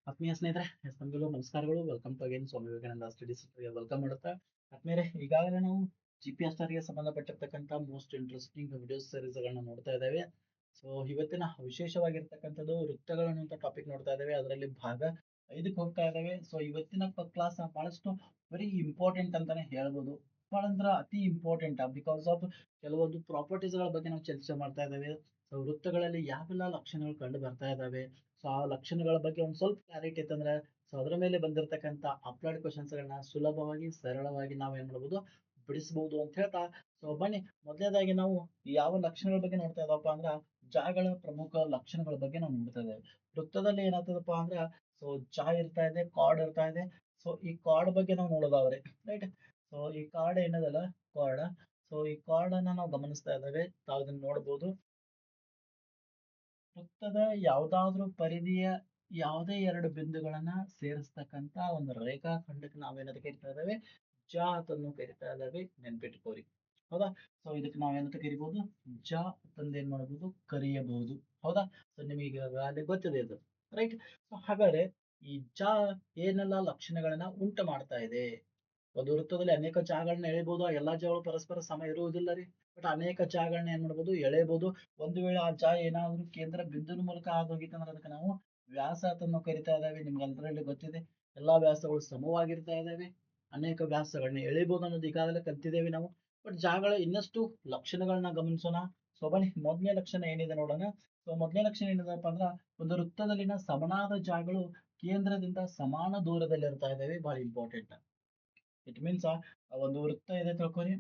ಆತ್ಮೀಯ ಸ್ನೇಹಿತರೆ, ನಮಗೆಲ್ಲೂ ನಮಸ್ಕಾರಗಳು. Welcome to again Swami Vivekananda studies welcome ಮಾಡುತ್ತಾ. ಆದ್ಮೇಲೆ ಈಗಾಗಲೇ ನಾವು GPSRಗೆ ಸಂಬಂಧಪಟ್ಟಿರ್ತಕ್ಕಂಥ ಮೋಸ್ಟ್ ಇಂಟ್ರೆಸ್ಟಿಂಗ್ ವಿಡಿಯೋ ಸೀರೀಸ್ಗಳನ್ನ ನೋಡ್ತಾ ಇದ್ದೇವೆ. ಸೊ ಇವತ್ತಿನ ವಿಶೇಷವಾಗಿರ್ತಕ್ಕಂಥದ್ದು ವೃತ್ತಗಳು ಅಂತ ಟಾಪಿಕ್ ನೋಡ್ತಾ ಇದ್ದೇವೆ. ಅದರಲ್ಲಿ ಭಾಗ 5ಕ್ಕೆ ಹೋಗ್ತಾ ಇದ್ದೇವೆ. ಸೊ ಇವತ್ತಿನ ಕ್ಲಾಸ್ ಬಹಳಷ್ಟು ವೆರಿ ಇಂಪಾರ್ಟೆಂಟ್ ಅಂತಾನೆ ಹೇಳ್ಬೋದು. ಬಹಳ ಅಂದ್ರೆ ಅತಿ ಇಂಪಾರ್ಟೆಂಟ್ ಬಿಕಾಸ್ ಆಫ್ ಕೆಲವೊಂದು ಪ್ರಾಪರ್ಟೀಸ್ಗಳ ಬಗ್ಗೆ ನಾವು ಚರ್ಚೆ ಮಾಡ್ತಾ ಇದ್ದೇವೆ. ಸೊ ವೃತ್ತಗಳಲ್ಲಿ ಯಾವೆಲ್ಲ ಲಕ್ಷಣಗಳು ಕಂಡು ಬರ್ತಾ ಇದ್ದಾವೆ, ಸೊ ಆ ಲಕ್ಷಣಗಳ ಬಗ್ಗೆ ಒಂದು ಸ್ವಲ್ಪ ಕ್ಲಾರಿಟಿ ಇತ್ತಂದ್ರೆ ಸೊ ಅದರ ಮೇಲೆ ಬಂದಿರತಕ್ಕಂಥ ಅಪ್ಲೋಡ್ ಕ್ವಶನ್ಸ್ಗಳನ್ನ ಸುಲಭವಾಗಿ ಸರಳವಾಗಿ ನಾವು ಏನ್ ಮಾಡ್ಬೋದು, ಬಿಡಿಸಬಹುದು ಅಂತ ಹೇಳ್ತಾ. ಸೊ ಬನ್ನಿ, ಮೊದಲನೇದಾಗಿ ನಾವು ಯಾವ ಲಕ್ಷಣಗಳ ಬಗ್ಗೆ ನೋಡ್ತಾ ಇದ್ದಪ್ಪ ಅಂದ್ರ ಜಾಗಳ ಪ್ರಮುಖ ಲಕ್ಷಣಗಳ ಬಗ್ಗೆ ನಾವು ನೋಡ್ತಾ ಇದ್ದೇವೆ. ವೃತ್ತದಲ್ಲಿ ಏನಾಗ್ತದಪ್ಪ ಅಂದ್ರ ಸೊ ಇರ್ತಾ ಇದೆ, ಕಾರ್ಡ್ ಇರ್ತಾ ಇದೆ. ಸೊ ಈ ಕಾರ್ಡ್ ಬಗ್ಗೆ ನಾವು ನೋಡೋದಾದ್ರೆ ರೈಟ್. ಸೊ ಈ ಕಾರ್ಡ್ ಏನದಲ್ಲ, ಕಾರ್ಡ್. ಸೊ ಈ ಕಾರ್ಡ್ ಅನ್ನ ನಾವು ಗಮನಿಸ್ತಾ ಇದ್ದೇವೆ. ತಾವು ಇದನ್ನ ನೋಡಬಹುದು. ವೃತ್ತದ ಯಾವ್ದಾದ್ರೂ ಪರಿಧಿಯ ಯಾವುದೇ ಎರಡು ಬಿಂದುಗಳನ್ನ ಸೇರಿಸ್ತಕ್ಕಂತ ಒಂದು ರೇಖಾಖಂಡಕ್ಕೆ ನಾವೇನಂತ ಕರಿತಾ ಇದ್ದೇವೆ, ಜಾತನ್ನು ಕರಿತಾ ಇದ್ದೇವೆ. ನೆನ್ಪಿಟ್ಕೋರಿ, ಹೌದಾ. ಸೊ ಇದಕ್ಕೆ ನಾವೇನಂತ ಕರಿಬಹುದು, ಜ ಅಂತಂದು ಏನ್ ಮಾಡಬಹುದು, ಕರೆಯಬಹುದು. ಹೌದಾ. ಸೊ ನಿಮಗೆ ಅಲ್ಲಿ ಗೊತ್ತಿದೆ ಇದು, ರೈಟ್. ಸೊ ಹಾಗಾದ್ರೆ ಈ ಜ ಏನೆಲ್ಲ ಲಕ್ಷಣಗಳನ್ನ ಉಂಟು ಮಾಡ್ತಾ ಇದೆ. ಒಂದು ವೃತ್ತದಲ್ಲಿ ಅನೇಕ ಜಾಗಗಳನ್ನ ಎಳೆಯಬಹುದು. ಆ ಎಲ್ಲಾ ಜಾಗಗಳು ಪರಸ್ಪರ ಸಮ ಇರುವುದಿಲ್ಲ ರೀ. ಬಟ್ ಅನೇಕ ಜಾಗಗಳನ್ನ ಏನ್ ಮಾಡ್ಬೋದು, ಎಳೆಯಬಹುದು. ಒಂದು ವೇಳೆ ಆ ಜಾ ಏನಾದ್ರೂ ಕೇಂದ್ರ ಬಿಂದುವಿನ ಮೂಲಕ ಹಾದೋಗಿತ್ತಂದ್ರೆ ಅದಕ್ಕೆ ನಾವು ವ್ಯಾಸ ಅಂತ ಕರಿತಾ ಇದ್ದೇವೆ. ನಿಮ್ಗೆ ಅದರಲ್ಲಿ ಗೊತ್ತಿದೆ, ಎಲ್ಲಾ ವ್ಯಾಸಗಳು ಸಮವಾಗಿರ್ತಾ ಇದ್ದಾವೆ. ಅನೇಕ ವ್ಯಾಸಗಳನ್ನ ಎಳೆಯಬಹುದು ಅನ್ನೋದು ಈಗಾಗಲೇ ಕಲ್ತಿದ್ದೇವೆ ನಾವು. ಬಟ್ ಜಾಗಗಳ ಇನ್ನಷ್ಟು ಲಕ್ಷಣಗಳನ್ನ ಗಮನಿಸೋಣ. ಸೊ ಬನ್ನಿ, ಮೊದಲನೇ ಲಕ್ಷಣ ಏನಿದೆ ನೋಡೋಣ. ಸೊ ಮೊದಲನೇ ಲಕ್ಷಣ ಏನಿದೆಪ್ಪ ಅಂದ್ರ ಒಂದು ವೃತ್ತದಲ್ಲಿನ ಸಮನಾದ ಜಾಗಗಳು ಕೇಂದ್ರದಿಂದ ಸಮಾನ ದೂರದಲ್ಲಿ ಇರ್ತಾ ಇದ್ದಾವೆ. ಬಹಳ ಇಂಪಾರ್ಟೆಂಟ್. ಇಟ್ ಮೀನ್ಸ್ ಒಂದು ವೃತ್ತ ಇದೆ ತಿಳ್ಕೊರಿ,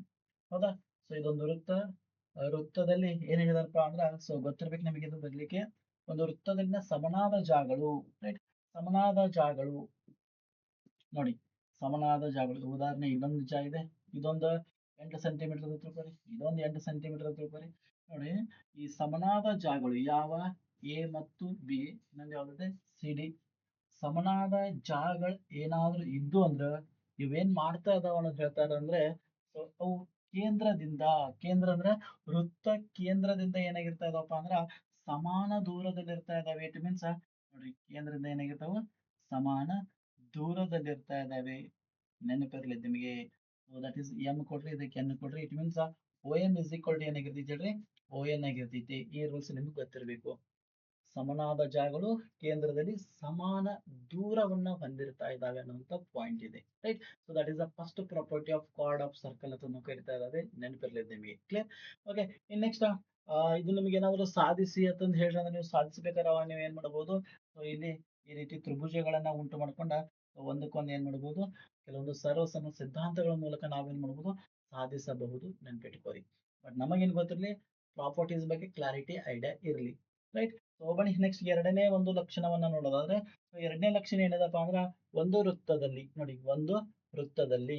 ಹೌದಾ. ಸೊ ಇದೊಂದು ವೃತ್ತ. ವೃತ್ತದಲ್ಲಿ ಏನ್ ಹೇಳಿದಾರಪ್ಪ ಅಂದ್ರ ಸೊ ಗೊತ್ತಿರ್ಬೇಕು ನಿಮಗೆ ಇದು ಬರ್ಲಿಕ್ಕೆ. ಒಂದು ವೃತ್ತದಲ್ಲಿನ ಸಮನಾದ ಜಾಗಗಳು, ರೈಟ್. ಸಮನಾದ ಜಾಗಗಳು ನೋಡಿ, ಸಮನಾದ ಜಾಗಗಳು ಉದಾಹರಣೆ ಇನ್ನೊಂದು ಜಾ ಇದೆ. ಇದೊಂದು 8 ಸೆಂಟಿಮೀಟರ್ ತಿಳ್ಕೊರಿ, ಇದೊಂದು 8 ಸೆಂಟಿಮೀಟರ್ ತಿಳ್ಕೊರಿ. ನೋಡಿ, ಈ ಸಮನಾದ ಜಾಗಗಳು ಯಾವ, ಎ ಮತ್ತು ಬಿ, ಇನ್ನೊಂದು ಯಾವ್ದಿದೆ, ಸಿ ಡಿ. ಸಮನಾದ ಜಾಗಗಳು ಏನಾದ್ರೂ ಇದ್ದು ಅಂದ್ರ ಇವೇನ್ ಮಾಡ್ತಾ ಇದಾವ ಅನ್ನೋದು ಹೇಳ್ತಾರೆ ಅಂದ್ರೆ ಸೊ ಅವು ಕೇಂದ್ರದಿಂದ, ಕೇಂದ್ರ ಅಂದ್ರೆ ವೃತ್ತ ಕೇಂದ್ರದಿಂದ ಏನಾಗಿರ್ತಾ ಇದಾವಪ್ಪ ಅಂದ್ರ ಸಮಾನ ದೂರದಲ್ಲಿ ಇರ್ತಾ ಇದಾವೆ. ಇಟ್ ಮೀನ್ಸ್ ನೋಡ್ರಿ, ಕೇಂದ್ರದಿಂದ ಏನಾಗಿರ್ತಾವ, ಸಮಾನ ದೂರದಲ್ಲಿ ಇರ್ತಾ ಇದಾವೆ. ನೆನಪಿರ್ಲಿ ನಿಮಗೆ. ದಟ್ ಇಸ್ ಎಂ ಕೊಡ್ರಿ, ಇದಕ್ಕೆ ಎನ್ ಕೊಡ್ರಿ. It means O M is equal to ಏನಾಗಿರ್ತೈತಿ ಹೇಳ್ರಿ, ಓ ಎನ್ ಆಗಿರ್ತೈತಿ. ಈ ರೂಲ್ಸ್ ನಿಮ್ಗೆ ಗೊತ್ತಿರ್ಬೇಕು. ಸಮನಾದ ಜಾಗಗಳು ಕೇಂದ್ರದಲ್ಲಿ ಸಮಾನ ದೂರವನ್ನ ಹೊಂದಿರ್ತಾ ಇದ್ದಾವೆ ಅನ್ನುವಂತ ಪಾಯಿಂಟ್ ಇದೆ, right. So that is the first property of card of circle ಅಂತ ಕರಿತಾ ಇದ್ದಾವೆ. ನೆನಪಿರ್ಲಿದೆ ನಿಮಗೆ, ಕ್ಲಿಯರ್. ಓಕೆ, ಇನ್ ನೆಕ್ಸ್ಟ್ ಇದು ನಿಮಗೆ ಏನಾದ್ರು ಸಾಧಿಸಿ ಅಂತಂದು ಹೇಳಿದ್ರೆ ನೀವು ಸಾಧಿಸಬೇಕಾದ್ರೆ ನೀವು ಏನ್ ಮಾಡಬಹುದು. ಸೊ ಇಲ್ಲಿ ಈ ರೀತಿ ತ್ರಿಭುಜಗಳನ್ನ ಉಂಟು ಮಾಡ್ಕೊಂಡ ಒಂದಕ್ಕೊಂದು ಏನ್ ಮಾಡಬಹುದು, ಕೆಲವೊಂದು ಸರ್ವಸಮ ಸಿದ್ಧಾಂತಗಳ ಮೂಲಕ ನಾವೇನ್ ಮಾಡಬಹುದು, ಸಾಧಿಸಬಹುದು. ನೆನ್ಪಿಟ್ಕೋರಿ. ಬಟ್ ನಮಗೇನ್ ಗೊತ್ತಿರ್ಲಿ, ಪ್ರಾಪರ್ಟೀಸ್ ಬಗ್ಗೆ ಕ್ಲಾರಿಟಿ ಐಡಿಯಾ ಇರ್ಲಿ, ರೈಟ್. ಸೊ ಬನ್ನಿ, ನೆಕ್ಸ್ಟ್ ಎರಡನೇ ಒಂದು ಲಕ್ಷಣವನ್ನ ನೋಡೋದಾದ್ರೆ ಎರಡನೇ ಲಕ್ಷಣ ಏನಿದೆಪ್ಪ ಅಂದ್ರ ಒಂದು ವೃತ್ತದಲ್ಲಿ ನೋಡಿ, ಒಂದು ವೃತ್ತದಲ್ಲಿ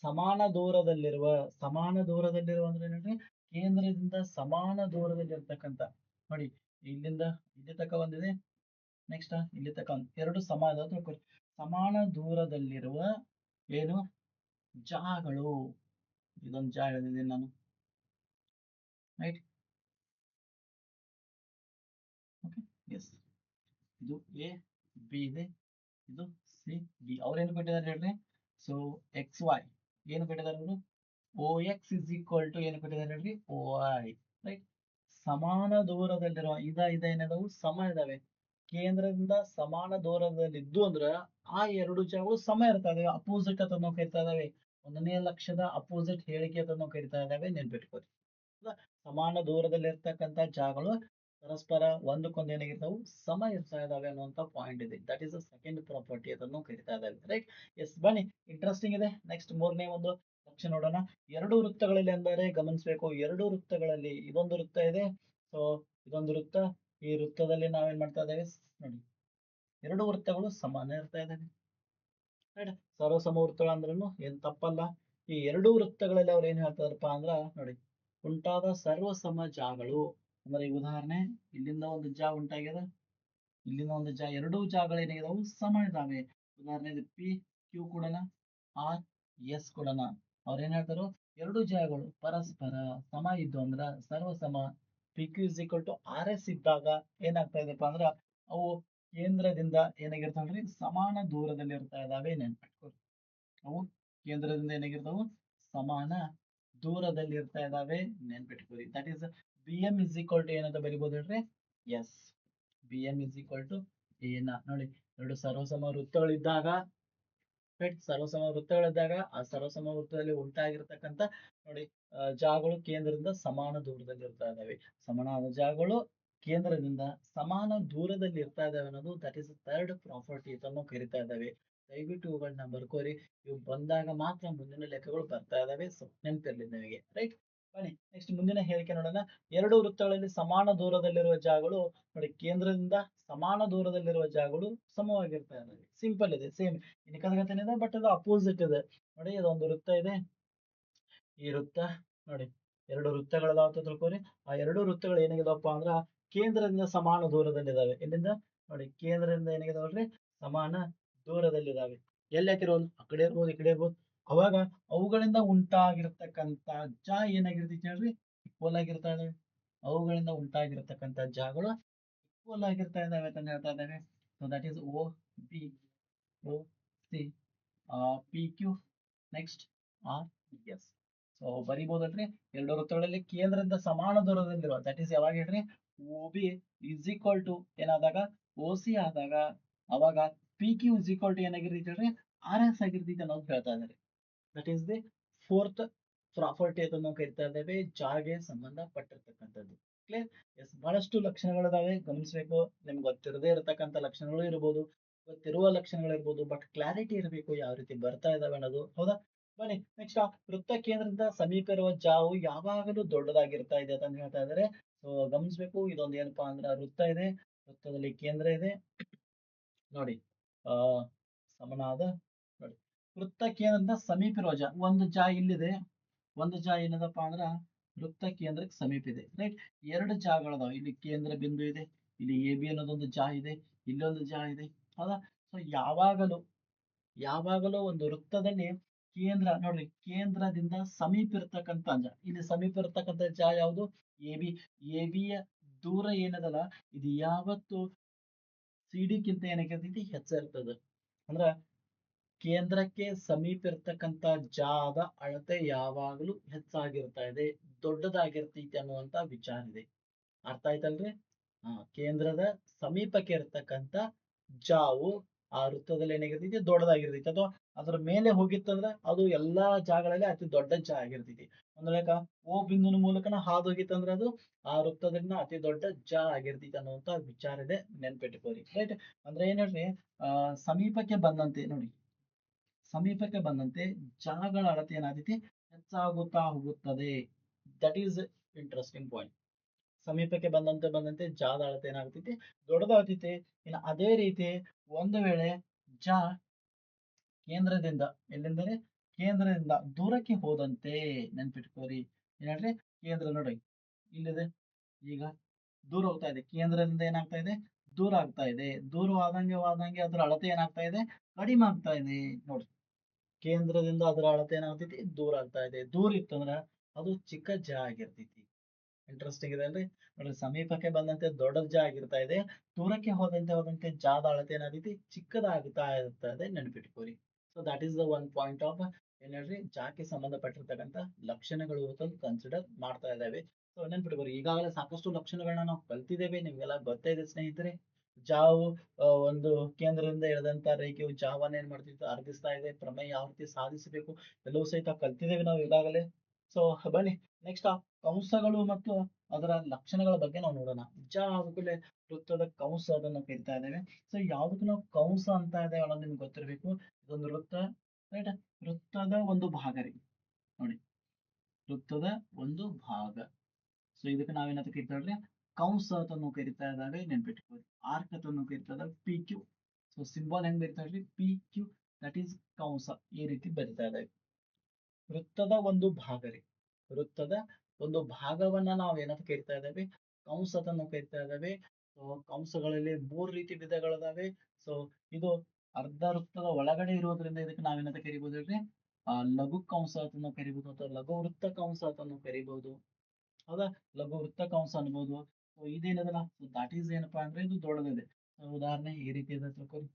ಸಮಾನ ದೂರದಲ್ಲಿರುವ, ಸಮಾನ ದೂರದಲ್ಲಿರುವ ಅಂದ್ರೆ ನೋಡ್ರಿ, ಕೇಂದ್ರದಿಂದ ಸಮಾನ ದೂರದಲ್ಲಿ ಇರ್ತಕ್ಕಂಥ ನೋಡಿ, ಇಲ್ಲಿಂದ ಇಲ್ಲಿ ತಕ ಒಂದಿದೆ, ನೆಕ್ಸ್ಟ್ ಇಲ್ಲಿ ತಕ ಒಂದು, ಎರಡು ಸಮಾನ ತಿಳ್ಕೊಳ್ಳಿ. ಸಮಾನ ದೂರದಲ್ಲಿರುವ ಏನು ಜಾಗಳು, ಇದೊಂದು ಜಾ ಹೇಳಿದ್ದೀನಿ ನಾನು, ರೈಟ್. Okay, yes. ಇದು ಎ ಬಿ ಇದೆ, ಇದು ಸಿ ಬಿ. ಅವ್ರೇನು ಕೊಟ್ಟಿದ್ದಾರೆ ಹೇಳ್ರಿ, ಸೊ ಎಕ್ಸ್ ವೈ ಏನು ಕೊಟ್ಟಿದ್ದಾರೆ ಅವರು, O X is equal to ಏನು ಕೊಟ್ಟಿದ್ದಾರೆ ಹೇಳ್ರಿ, ಓ ಐ, ರೈಟ್. ಸಮಾನ ದೂರದಲ್ಲಿರುವ ಇದೇನದವು ಸಮ ಇದಾವೆ. ಕೇಂದ್ರದಿಂದ ಸಮಾನ ದೂರದಲ್ಲಿದ್ದು ಅಂದ್ರ ಆ ಎರಡು ಜಾಗಗಳು ಸಮ ಇರ್ತಾ ಇದಾವೆ. ಅಪೋಸಿಟ್ ಅಂತ ನಾವು ಕರಿತಾ ಇದಾವೆ. ಒಂದನೇ ಲಕ್ಷದ ಅಪೋಸಿಟ್ ಹೇಳಿಕೆ ಅಂತ ನಾವು ಕರಿತಾ ಇದಾವೆ. ನೆನ್ಪಿಟ್ಕೋರಿ. ಸಮಾನ ದೂರದಲ್ಲಿ ಇರ್ತಕ್ಕಂಥ ಜಾಗಗಳು ಪರಸ್ಪರ ಒಂದಕ್ಕೊಂದು ಏನಾಗಿರ್ತಾವು, ಸಮ ಇರ್ತಾ ಇದಾವೆ ಅನ್ನುವಂತ ಪಾಯಿಂಟ್ ಇದೆ. That is the second property ಅದನ್ನು ಕರಿತಾ ಇದ್ದಾವೆ, ರೈಟ್. ಎಸ್, ಬನ್ನಿ, ಇಂಟ್ರೆಸ್ಟಿಂಗ್ ಇದೆ. ನೆಕ್ಸ್ಟ್ ಮೂರನೇ ಒಂದು ಲಕ್ಷಣ ನೋಡೋಣ. ಎರಡು ವೃತ್ತಗಳಲ್ಲಿ ಅಂದರೆ ಗಮನಿಸಬೇಕು, ಎರಡು ವೃತ್ತಗಳಲ್ಲಿ ಇದೊಂದು ವೃತ್ತ ಇದೆ. ಸೊ ಇದೊಂದು ವೃತ್ತ. ಈ ವೃತ್ತದಲ್ಲಿ ನಾವೇನ್ ಮಾಡ್ತಾ ಇದ್ದೇವೆ ನೋಡಿ, ಎರಡು ವೃತ್ತಗಳು ಸಮಾನ ಇರ್ತಾ ಇದ್ದಾವೆ, ರೈಟ್. ಸರ್ವಸಮ ವೃತ್ತಗಳು ಅಂದ್ರೂ ಏನ್ ತಪ್ಪಲ್ಲ. ಈ ಎರಡು ವೃತ್ತಗಳಲ್ಲಿ ಅವ್ರು ಏನ್ ಹೇಳ್ತಾರಪ್ಪ ಅಂದ್ರ ನೋಡಿ, ಉಂಟಾದ ಸರ್ವಸಮ ಜಾಗಳು ಅಂದ್ರೆ ಈ ಉದಾಹರಣೆ ಇಲ್ಲಿಂದ ಒಂದು ಜಾ ಉಂಟಾಗ್ಯದ, ಇಲ್ಲಿಂದ ಒಂದು ಜಾ, ಎರಡೂ ಜಾಗಳು ಏನಾಗಿದಾವು, ಸಮ ಇದಾವೆ. ಉದಾಹರಣೆ ಪಿ ಕ್ಯೂ ಕೊಡೋಣ, ಆರ್ ಎಸ್ ಕೊಡೋಣ. ಅವ್ರ ಏನ್ ಹೇಳ್ತಾರೋ, ಎರಡು ಜಾಗಗಳು ಪರಸ್ಪರ ಸಮ ಇದ್ದು ಅಂದ್ರ ಸರ್ವಸಮ P Q is equal to R S ಇದ್ದಾಗ ಏನಾಗ್ತಾ ಇದೆಪ್ಪ ಅಂದ್ರ ಅವು ಕೇಂದ್ರದಿಂದ ಏನಾಗಿರ್ತಾವ್ರಿ ಸಮಾನ ದೂರದಲ್ಲಿ ಇರ್ತಾ ಇದಾವೆ ನೆನ್ಪಿಟ್ಕೊಳ್ಳಿ. ಅವು ಕೇಂದ್ರದಿಂದ ಏನಾಗಿರ್ತಾವು ಸಮಾನ ದೂರದಲ್ಲಿ ಇರ್ತಾ ಇದಾವೆ ನೆನ್ಪಿಟ್ಕೊಳ್ಳಿ. That is B M is equal to ಏನಂತ ಬರಿಬೋದು ಹೇಳ್ರಿ? Yes, B M is equal to ಏನ ನೋಡಿ, ಎರಡು ಸರ್ವಸಮ ವೃತ್ತಗಳಿದ್ದಾಗ ರೈಟ್, ಸರ್ವಸಮ ವೃತ್ತಗಳಿದ್ದಾಗ ಆ ಸರ್ವಸಮ ವೃತ್ತದಲ್ಲಿ ಉಂಟಾಗಿರ್ತಕ್ಕಂಥ ನೋಡಿ ಜಾಗಗಳು ಕೇಂದ್ರದಿಂದ ಸಮಾನ ದೂರದಲ್ಲಿ ಇರ್ತಾ ಇದಾವೆ. ಸಮಾನವಾದ ಜಾಗಗಳು ಕೇಂದ್ರದಿಂದ ಸಮಾನ ದೂರದಲ್ಲಿ ಇರ್ತಾ ಇದಾವೆ ಅನ್ನೋದು ದಟ್ ಇಸ್ ಥರ್ಡ್ ಪ್ರಾಪರ್ಟಿ ಇದನ್ನು ಕರಿತಾ ಇದ್ದಾವೆ. ದಯವಿಟ್ಟು ಇವುಗಳನ್ನ ಬರ್ಕೋರಿ. ಇವು ಬಂದಾಗ ಮಾತ್ರ ಮುಂದಿನ ಲೆಕ್ಕಗಳು ಬರ್ತಾ ಇದಾವೆ. ಸೊ ನೆನಪಿರ್ಲಿ ನಿಮಗೆ. ರೈಟ್, ಬನ್ನಿ ನೆಕ್ಸ್ಟ್ ಮುಂದಿನ ಹೇಳಿಕೆ ನೋಡೋಣ. ಎರಡು ವೃತ್ತಗಳಲ್ಲಿ ಸಮಾನ ದೂರದಲ್ಲಿರುವ ಜಾಗಗಳು ನೋಡಿ ಕೇಂದ್ರದಿಂದ ಸಮಾನ ದೂರದಲ್ಲಿರುವ ಜಾಗಗಳು ಸಮವಾಗಿರ್ತಾ ಇದಾವೆ. ಸಿಂಪಲ್ ಇದೆ, ಸೇಮ್ ಇದೆ, ಬಟ್ ಅದು ಅಪೋಸಿಟ್ ಇದೆ. ನೋಡಿ ಇದೊಂದು ವೃತ್ತ ಇದೆ, ಈ ವೃತ್ತ ನೋಡಿ ಎರಡು ವೃತ್ತಗಳದಾವ ಅಂತ ತಿಳ್ಕೊರಿ. ಆ ಎರಡು ವೃತ್ತಗಳು ಏನಾಗಿದಾವಪ್ಪ ಅಂದ್ರ ಕೇಂದ್ರದಿಂದ ಸಮಾನ ದೂರದಲ್ಲಿದ್ದಾವೆ. ಎಲ್ಲಿಂದ ನೋಡಿ ಕೇಂದ್ರದಿಂದ ಏನಾಗಿದಾವಲ್ರಿ ಸಮಾನ ದೂರದಲ್ಲಿದ್ದಾವೆ. ಎಲ್ಲಿ ಹಾಕಿರೋದು ಆ ಕಡೆ ಇರ್ಬೋದು ಈ ಕಡೆ ಇರ್ಬೋದು. ಅವಾಗ ಅವುಗಳಿಂದ ಉಂಟಾಗಿರ್ತಕ್ಕಂಥ ಜ ಏನಾಗಿರ್ತೈತಿ ಹೇಳ್ರಿ ಈಕ್ವಲ್ ಆಗಿರ್ತಾ ಇದಾವೆ. ಅವುಗಳಿಂದ ಉಂಟಾಗಿರ್ತಕ್ಕಂಥ ಜಾಗಳು ಈಕ್ವಲ್ ಆಗಿರ್ತಾ ಇದಾವೆ ಅಂತ ಹೇಳ್ತಾ ಇದ್ದಾವೆ. So that is O B, O C, P Q, next R S. So ಬರಿಬಹುದಲ್ರಿ ಎರಡು ವೃತ್ತಗಳಲ್ಲಿ ಕೇಂದ್ರದಿಂದ ಸಮಾನ ದೂರದಲ್ಲಿರುವ ದಟ್ ಈಸ್ ಯಾವಾಗ ಹೇಳ್ರಿ O B is equal to ಏನಾದಾಗ ಓ ಸಿ ಆದಾಗ ಅವಾಗ P Q is equal to ಏನಾಗಿರ್ತೈತಿ ಹೇಳ್ರಿ ಆರ್ ಎಸ್ ಆಗಿರ್ತೈತಿ ಅನ್ನೋದು ಹೇಳ್ತಾ ಇದ್ದಾರೆ. That is the fourth property ಅದನ್ನು ಕರಿತಾ ಇದ್ದೇವೆ ಜಾಗೆ ಸಂಬಂಧಪಟ್ಟಿರ್ತಕ್ಕಂಥದ್ದು. ಕ್ಲಿಯರ್? ಎಸ್, ಬಹಳಷ್ಟು ಲಕ್ಷಣಗಳಿದಾವೆ ಗಮನಿಸಬೇಕು. ನಿಮ್ಗೆ ಗೊತ್ತಿರದೇ ಇರತಕ್ಕಂಥ ಲಕ್ಷಣಗಳು ಇರ್ಬೋದು, ಗೊತ್ತಿರುವ ಲಕ್ಷಣಗಳು ಇರ್ಬೋದು, ಬಟ್ ಕ್ಲಾರಿಟಿ ಇರಬೇಕು ಯಾವ ರೀತಿ ಬರ್ತಾ ಇದಾವೆ ಅನ್ನೋದು. ಹೌದಾ? ಬನ್ನಿ ನೆಕ್ಸ್ಟ್, ವೃತ್ತ ಕೇಂದ್ರದಿಂದ ಸಮೀಪ ಇರುವ ಜಾವು ಯಾವಾಗಲೂ ದೊಡ್ಡದಾಗಿರ್ತಾ ಇದೆ ಅಂತ ಹೇಳ್ತಾ ಇದ್ದಾರೆ. ಸೊ ಗಮನಿಸಬೇಕು, ಇದೊಂದು ಏನಪ್ಪಾ ಅಂದ್ರೆ ವೃತ್ತ ಇದೆ, ವೃತ್ತದಲ್ಲಿ ಕೇಂದ್ರ ಇದೆ ನೋಡಿ, ಆ ಸಮನಾದ ನೋಡಿ ವೃತ್ತ ಕೇಂದ್ರದಿಂದ ಸಮೀಪ ಇರುವ ಜಾ ಒಂದು ಜಾ ಇಲ್ಲಿದೆ, ಒಂದು ಜಾ ಏನದಪ್ಪ ಅಂದ್ರ ವೃತ್ತ ಕೇಂದ್ರಕ್ಕೆ ಸಮೀಪ ಇದೆ. ರೈಟ್, ಎರಡು ಜಾಗಗಳದಾವ. ಇಲ್ಲಿ ಕೇಂದ್ರ ಬಿಂದು ಇದೆ, ಇಲ್ಲಿ ಎ ಬಿ ಅನ್ನೋದೊಂದು ಜಾ ಇದೆ, ಇಲ್ಲೊಂದು ಜಾ ಇದೆ. ಹೌದಾ? ಸೊ ಯಾವಾಗಲೂ ಒಂದು ವೃತ್ತದಲ್ಲಿ ಕೇಂದ್ರ ನೋಡ್ರಿ ಕೇಂದ್ರದಿಂದ ಸಮೀಪ ಇರ್ತಕ್ಕಂಥ ಜಾ, ಇಲ್ಲಿ ಸಮೀಪ ಇರ್ತಕ್ಕಂಥ ಜಾ ಯಾವುದು ಎ ಬಿ. ಎ ಬಿಯ ದೂರ ಏನದಲ್ಲ ಇದು ಯಾವತ್ತು ಸಿ ಡಿಕ್ಕಿಂತ ಏನಾಗಿರ್ತೈತಿ ಹೆಚ್ಚಿರ್ತದೆ. ಅಂದ್ರ ಕೇಂದ್ರಕ್ಕೆ ಸಮೀಪ ಇರ್ತಕ್ಕಂಥ ಜಾದ ಅಳತೆ ಯಾವಾಗಲೂ ಹೆಚ್ಚಾಗಿರ್ತಾ ಇದೆ, ದೊಡ್ಡದಾಗಿರ್ತೈತಿ ಅನ್ನುವಂತ ವಿಚಾರ ಇದೆ. ಅರ್ಥ ಆಯ್ತಲ್ರಿ? ಕೇಂದ್ರದ ಸಮೀಪಕ್ಕೆ ಇರ್ತಕ್ಕಂಥ ಜಾವು ಆ ವೃತ್ತದಲ್ಲಿ ಏನಾಗಿರ್ತೈತಿ ದೊಡ್ಡದಾಗಿರ್ತೈತಿ, ಅಥವಾ ಅದ್ರ ಮೇಲೆ ಹೋಗಿತ್ತಂದ್ರ ಅದು ಎಲ್ಲಾ ಜಾಗಗಳಲ್ಲಿ ಅತಿ ದೊಡ್ಡ ಜಾ ಆಗಿರ್ತೈತಿ. ಒಂದ್ ಲೆಕ್ಕ ಓ ಬಿಂದುವಿನ ಮೂಲಕನ ಹಾದು ಹೋಗಿತ್ತಂದ್ರ ಅದು ಆ ವೃತ್ತದಿಂದ ಅತಿ ದೊಡ್ಡ ಜಾ ಆಗಿರ್ತೈತಿ ಅನ್ನುವಂತ ವಿಚಾರ ಇದೆ, ನೆನ್ಪಿಟ್ಕೋರಿ. ರೈಟ್, ಅಂದ್ರೆ ಏನ್ ಹೇಳ್ರಿ ಸಮೀಪಕ್ಕೆ ಬಂದಂತೆ ನೋಡಿ, ಸಮೀಪಕ್ಕೆ ಬಂದಂತೆ ಜಾಗಗಳ ಅಳತೆ ಏನಾಗ್ತೈತಿ ಹೆಚ್ಚಾಗುತ್ತಾ ಹೋಗುತ್ತದೆ. That is interesting point. ಸಮೀಪಕ್ಕೆ ಬಂದಂತೆ ಜಾದ ಅಳತೆ ಏನಾಗ್ತೈತಿ ದೊಡ್ಡದಾಗ್ತೈತಿ. ಇನ್ನು ಅದೇ ರೀತಿ ಒಂದು ವೇಳೆ ಜಾ ಕೇಂದ್ರದಿಂದ ಎಲ್ಲಿಂದರೆ ಕೇಂದ್ರದಿಂದ ದೂರಕ್ಕೆ ಹೋದಂತೆ ನೆನ್ಪಿಟ್ಕೋರಿ. ಏನ್ ಹೇಳ್ರಿ ಕೇಂದ್ರ ನೋಡಿ ಇಲ್ಲಿದೆ, ಈಗ ದೂರ ಹೋಗ್ತಾ ಇದೆ, ಕೇಂದ್ರದಿಂದ ಏನಾಗ್ತಾ ಇದೆ ದೂರ ಆಗ್ತಾ ಇದೆ. ದೂರವಾದಂಗೆ ಅದರ ಅಳತೆ ಏನಾಗ್ತಾ ಇದೆ ಕಡಿಮೆ ಆಗ್ತಾ ಇದೆ. ನೋಡಿ ಕೇಂದ್ರದಿಂದ ಅದರ ಅಳತೆ ಏನಾಗ್ತೈತಿ ದೂರ ಆಗ್ತಾ ಇದೆ. ದೂರ ಇತ್ತಂದ್ರ ಅದು ಚಿಕ್ಕ ಜ ಆಗಿರ್ತೈತಿ. ಇಂಟ್ರೆಸ್ಟಿಂಗ್ ಇದೆ ಅಲ್ರಿ? ನೋಡ್ರಿ ಸಮೀಪಕ್ಕೆ ಬಂದಂತೆ ದೊಡ್ಡ ಜ ಆಗಿರ್ತಾ ಇದೆ, ದೂರಕ್ಕೆ ಹೋದಂತೆ ಜಾದ ಅಳತೆ ಏನಾಗೈತಿ ಚಿಕ್ಕದಾಗ್ತಾ ಇರ್ತದೆ, ನೆನಪಿಟ್ಕೋರಿ. So that is the one point of ಏನ್ ಹೇಳ್ರಿ ಜಾಕ್ಕೆ ಸಂಬಂಧಪಟ್ಟಿರ್ತಕ್ಕಂಥ ಲಕ್ಷಣಗಳು ಅಂತ ಕನ್ಸಿಡರ್ ಮಾಡ್ತಾ ಇದ್ದಾವೆ. ಸೊ ನೆನ್ಪಿಟ್ಕೋರಿ, ಈಗಾಗಲೇ ಸಾಕಷ್ಟು ಲಕ್ಷಣಗಳನ್ನ ನಾವು ಕಲ್ತಿದ್ದೇವೆ, ನಿಮ್ಗೆಲ್ಲ ಗೊತ್ತಾಯಿದೆ ಸ್ನೇಹಿತರೆ. ಜಾವು ಒಂದು ಕೇಂದ್ರದಿಂದ ಎಳೆದಂತ ರೇಖೆಯು ಜಾವನ್ನ ಏನ್ ಮಾಡ್ತಿತ್ತು ಅರ್ಧಿಸ್ತಾ ಇದೆ, ಪ್ರಮೇಯ ಯಾವ ರೀತಿ ಸಾಧಿಸಬೇಕು ಎಲ್ಲವೂ ಸಹಿತ ಕಲ್ತಿದ್ದೇವೆ ನಾವು ಈಗಾಗಲೇ. ಸೊ ಬನ್ನಿ ನೆಕ್ಸ್ಟ್ ಕಂಸಗಳು ಮತ್ತು ಅದರ ಲಕ್ಷಣಗಳ ಬಗ್ಗೆ ನಾವು ನೋಡೋಣ. ಜ ಆದ್ಮೇಲೆ ವೃತ್ತದ ಕಂಸ ಅದನ್ನು ಕರಿತಾ ಇದ್ದೇವೆ. ಸೊ ಯಾವ್ದಕ್ಕೂ ನಾವು ಕಂಸ ಅಂತ ಇದೆ ಅನ್ನೋದು ನಿಮ್ಗೆ ಗೊತ್ತಿರಬೇಕು. ಇದೊಂದು ವೃತ್ತ, ರೈಟ್? ವೃತ್ತದ ಒಂದು ಭಾಗ ರೀ ನೋಡಿ, ವೃತ್ತದ ಒಂದು ಭಾಗ. ಸೊ ಇದಕ್ಕೆ ನಾವೇನಂತ ಕರಿತಾ ಕಂಸ ಅಂತ ಕರಿತಾ ಇದ್ದಾವೆ, ನೆನ್ಪಿಟ್ಕೊಳ್ಳಿ. ಆರ್ಕ್ ಅಂತ ಕರಿತಾ ಇದ್ದಾವೆ ಪಿ ಕ್ಯೂ. ಸೊ ಸಿಂಬಲ್ ಹೆಂಗ್ ಬರಿತಾ ಇದ್ರಿ ಪಿ ಕ್ಯೂ, ದಟ್ ಈಸ್ ಕಂಸ, ಈ ರೀತಿ ಬರಿತಾ ಇದ್ದಾವೆ. ವೃತ್ತದ ಒಂದು ಭಾಗ ರೀ, ವೃತ್ತದ ಒಂದು ಭಾಗವನ್ನ ನಾವು ಏನಂತ ಕರಿತಾ ಇದ್ದೇವೆ ಕಂಸ ಅಂತ ಕರಿತಾ ಇದ್ದೇವೆ. ಸೊ ಕಂಸಗಳಲ್ಲಿ ಮೂರು ರೀತಿ ವಿಧಗಳಿದಾವೆ. ಸೊ ಇದು ಅರ್ಧ ವೃತ್ತದ ಒಳಗಡೆ ಇರೋದ್ರಿಂದ ಇದಕ್ಕೆ ನಾವೇನಂತ ಕರಿಬಹುದು ಹೇಳ್ರಿ ಲಘು ಕಂಸ ಅಂತ ಕರಿಬಹುದು, ಅಥವಾ ಲಘು ವೃತ್ತ ಕಂಸ ಅಂತ ಕರಿಬಹುದು. ಹೌದಾ? ಲಘು ವೃತ್ತ ಕಂಸ ಅನ್ಬೋದು. ಸೊ ಇದೇನದಲ್ಲ ದಾಟ್ ಈಸ್ ಏನಪ್ಪಾ ಅಂದ್ರೆ ಇದು ದೊಡ್ಡದಿದೆ. ಉದಾಹರಣೆ ಈ ರೀತಿ ಇದೆ ತಿಳ್ಕೊರಿ.